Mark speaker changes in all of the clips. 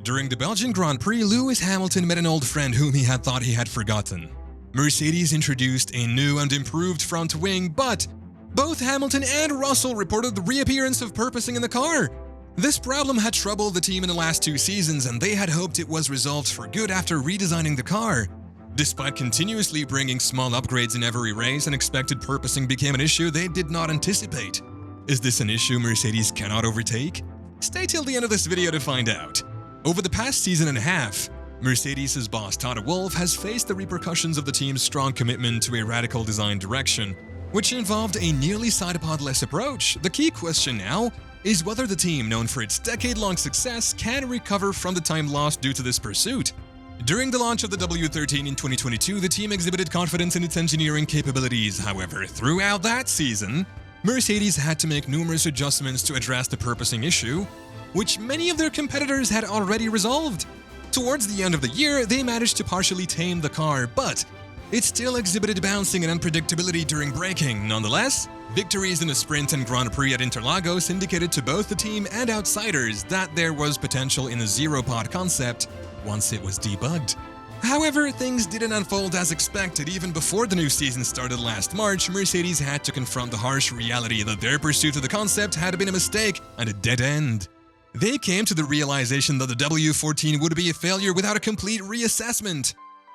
Speaker 1: During the Belgian Grand Prix, Lewis Hamilton met an old friend whom he had thought he had forgotten. Mercedes introduced a new and improved front wing, but both Hamilton and Russell reported the reappearance of porpoising in the car. This problem had troubled the team in the last 2 seasons, and they had hoped it was resolved for good after redesigning the car. Despite continuously bringing small upgrades in every race, unexpected porpoising became an issue they did not anticipate. Is this an issue Mercedes cannot overtake? Stay till the end of this video to find out. Over the past season and a half, Mercedes' boss Toto Wolff has faced the repercussions of the team's strong commitment to a radical design direction, which involved a nearly side-pod-less approach. The key question now is whether the team, known for its decade-long success, can recover from the time lost due to this pursuit. During the launch of the W13 in 2022, the team exhibited confidence in its engineering capabilities. However, throughout that season, Mercedes had to make numerous adjustments to address the porpoising issue, which many of their competitors had already resolved. Towards the end of the year, they managed to partially tame the car, but it still exhibited bouncing and unpredictability during braking. Nonetheless, victories in the sprint and Grand Prix at Interlagos indicated to both the team and outsiders that there was potential in the zero-pod concept once it was debugged. However, things didn't unfold as expected. Even before the new season started last March, Mercedes had to confront the harsh reality that their pursuit of the concept had been a mistake and a dead end. They came to the realization that the W14 would be a failure without a complete reassessment.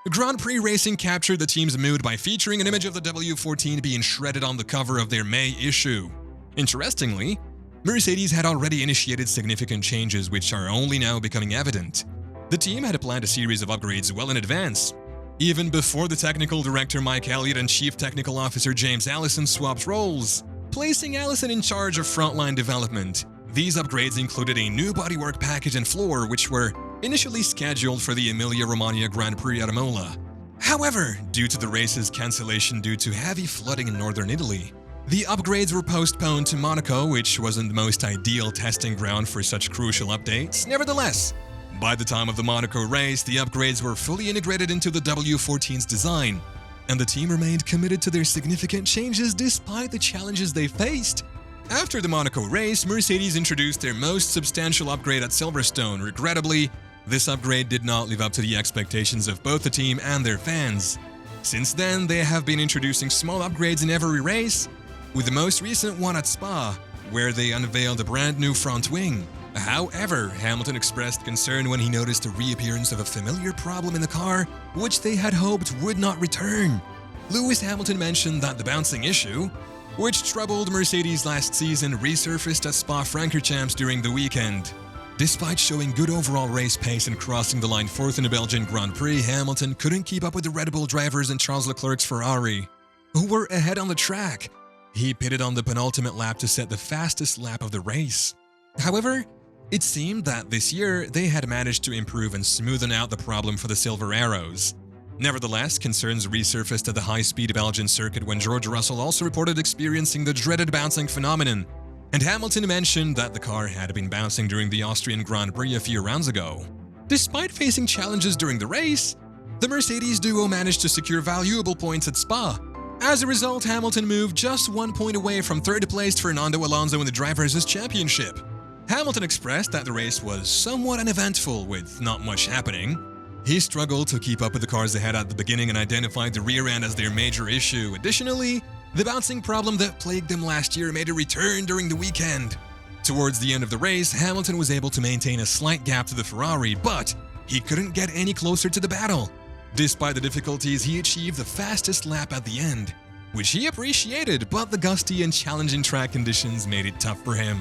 Speaker 1: Grand Prix Racing captured the team's mood by featuring an image of the W14 being shredded on the cover of their May issue. Interestingly, Mercedes had already initiated significant changes which are only now becoming evident. The team had planned a series of upgrades well in advance, even before the technical director Mike Elliott and chief technical officer James Allison swapped roles, placing Allison in charge of frontline development. These upgrades included a new bodywork package and floor, which were initially scheduled for the Emilia-Romagna Grand Prix at Imola. However, due to the race's cancellation due to heavy flooding in northern Italy, the upgrades were postponed to Monaco, which wasn't the most ideal testing ground for such crucial updates. Nevertheless, by the time of the Monaco race, the upgrades were fully integrated into the W14's design, and the team remained committed to their significant changes despite the challenges they faced. After the Monaco race, Mercedes introduced their most substantial upgrade at Silverstone. Regrettably, this upgrade did not live up to the expectations of both the team and their fans. Since then, they have been introducing small upgrades in every race, with the most recent one at Spa, where they unveiled a brand new front wing. However, Hamilton expressed concern when he noticed the reappearance of a familiar problem in the car, which they had hoped would not return. Lewis Hamilton mentioned that the bouncing issue, which troubled Mercedes last season, resurfaced at Spa-Francorchamps during the weekend. Despite showing good overall race pace and crossing the line 4th in the Belgian Grand Prix, Hamilton couldn't keep up with the Red Bull drivers and Charles Leclerc's Ferrari, who were ahead on the track. He pitted on the penultimate lap to set the fastest lap of the race. However, it seemed that this year they had managed to improve and smoothen out the problem for the Silver Arrows. Nevertheless, concerns resurfaced at the high-speed Belgian circuit when George Russell also reported experiencing the dreaded bouncing phenomenon, and Hamilton mentioned that the car had been bouncing during the Austrian Grand Prix a few rounds ago. Despite facing challenges during the race, the Mercedes duo managed to secure valuable points at Spa. As a result, Hamilton moved just 1 point away from third-placed Fernando Alonso in the Drivers' Championship. Hamilton expressed that the race was somewhat uneventful, with not much happening. He struggled to keep up with the cars ahead at the beginning and identified the rear end as their major issue. Additionally, the bouncing problem that plagued them last year made a return during the weekend. Towards the end of the race, Hamilton was able to maintain a slight gap to the Ferrari, but he couldn't get any closer to the battle. Despite the difficulties, he achieved the fastest lap at the end, which he appreciated, but the gusty and challenging track conditions made it tough for him.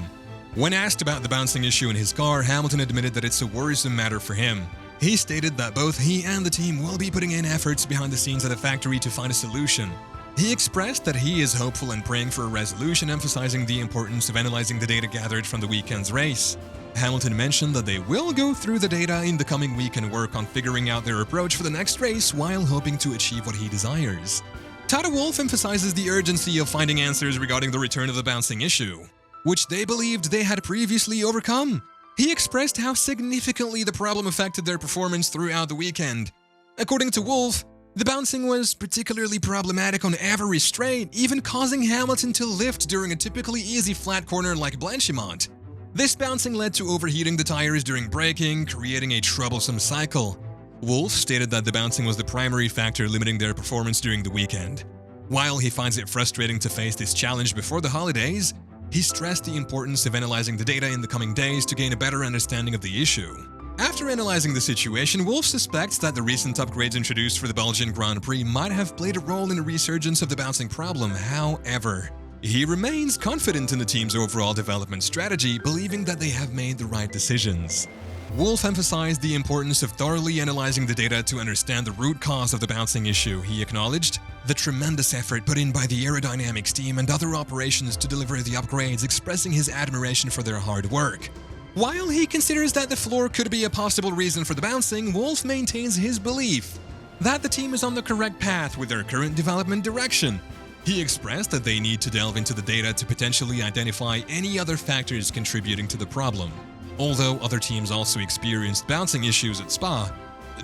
Speaker 1: When asked about the bouncing issue in his car, Hamilton admitted that it's a worrisome matter for him. He stated that both he and the team will be putting in efforts behind the scenes at the factory to find a solution. He expressed that he is hopeful and praying for a resolution, emphasizing the importance of analyzing the data gathered from the weekend's race. Hamilton mentioned that they will go through the data in the coming week and work on figuring out their approach for the next race while hoping to achieve what he desires. Toto Wolff emphasizes the urgency of finding answers regarding the return of the bouncing issue, which they believed they had previously overcome. He expressed how significantly the problem affected their performance throughout the weekend. According to Wolff, the bouncing was particularly problematic on every straight, even causing Hamilton to lift during a typically easy flat corner like Blanchimont. This bouncing led to overheating the tires during braking, creating a troublesome cycle. Wolff stated that the bouncing was the primary factor limiting their performance during the weekend. While he finds it frustrating to face this challenge before the holidays, he stressed the importance of analyzing the data in the coming days to gain a better understanding of the issue. After analyzing the situation, Wolff suspects that the recent upgrades introduced for the Belgian Grand Prix might have played a role in the resurgence of the bouncing problem. However, he remains confident in the team's overall development strategy, believing that they have made the right decisions. Wolff emphasized the importance of thoroughly analyzing the data to understand the root cause of the bouncing issue. He acknowledged the tremendous effort put in by the aerodynamics team and other operations to deliver the upgrades, expressing his admiration for their hard work. While he considers that the floor could be a possible reason for the bouncing, Wolff maintains his belief that the team is on the correct path with their current development direction. He expressed that they need to delve into the data to potentially identify any other factors contributing to the problem. Although other teams also experienced bouncing issues at Spa,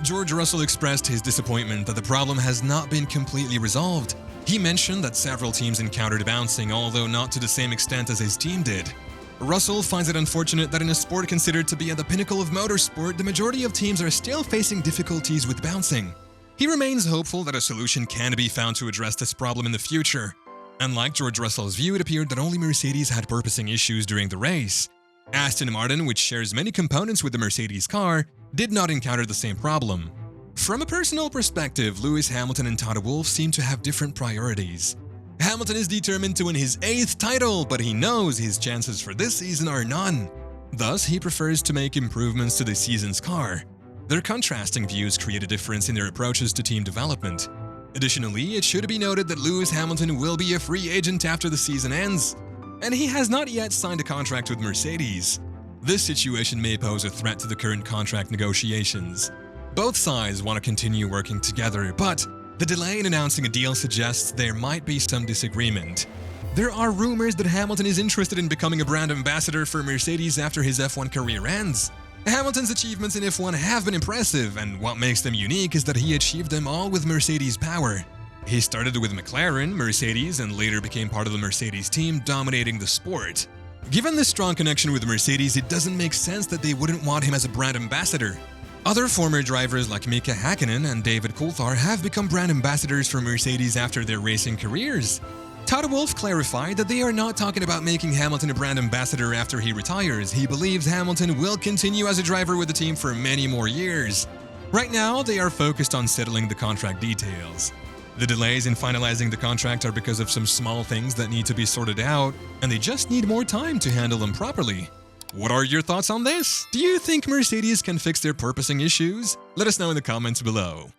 Speaker 1: George Russell expressed his disappointment that the problem has not been completely resolved. He mentioned that several teams encountered bouncing, although not to the same extent as his team did. Russell finds it unfortunate that in a sport considered to be at the pinnacle of motorsport, the majority of teams are still facing difficulties with bouncing. He remains hopeful that a solution can be found to address this problem in the future. Unlike George Russell's view, it appeared that only Mercedes had porpoising issues during the race. Aston Martin, which shares many components with the Mercedes car, did not encounter the same problem. From a personal perspective, Lewis Hamilton and Toto Wolff seem to have different priorities. Hamilton is determined to win his 8th title, but he knows his chances for this season are none. Thus, he prefers to make improvements to this season's car. Their contrasting views create a difference in their approaches to team development. Additionally, it should be noted that Lewis Hamilton will be a free agent after the season ends, and he has not yet signed a contract with Mercedes. This situation may pose a threat to the current contract negotiations. Both sides want to continue working together, but the delay in announcing a deal suggests there might be some disagreement. There are rumors that Hamilton is interested in becoming a brand ambassador for Mercedes after his F1 career ends. Hamilton's achievements in F1 have been impressive, and what makes them unique is that he achieved them all with Mercedes power. He started with McLaren, Mercedes, and later became part of the Mercedes team, dominating the sport. Given this strong connection with Mercedes, it doesn't make sense that they wouldn't want him as a brand ambassador. Other former drivers like Mika Häkkinen and David Coulthard have become brand ambassadors for Mercedes after their racing careers. Toto Wolff clarified that they are not talking about making Hamilton a brand ambassador after he retires. He believes Hamilton will continue as a driver with the team for many more years. Right now, they are focused on settling the contract details. The delays in finalizing the contract are because of some small things that need to be sorted out, and they just need more time to handle them properly. What are your thoughts on this? Do you think Mercedes can fix their porpoising issues? Let us know in the comments below.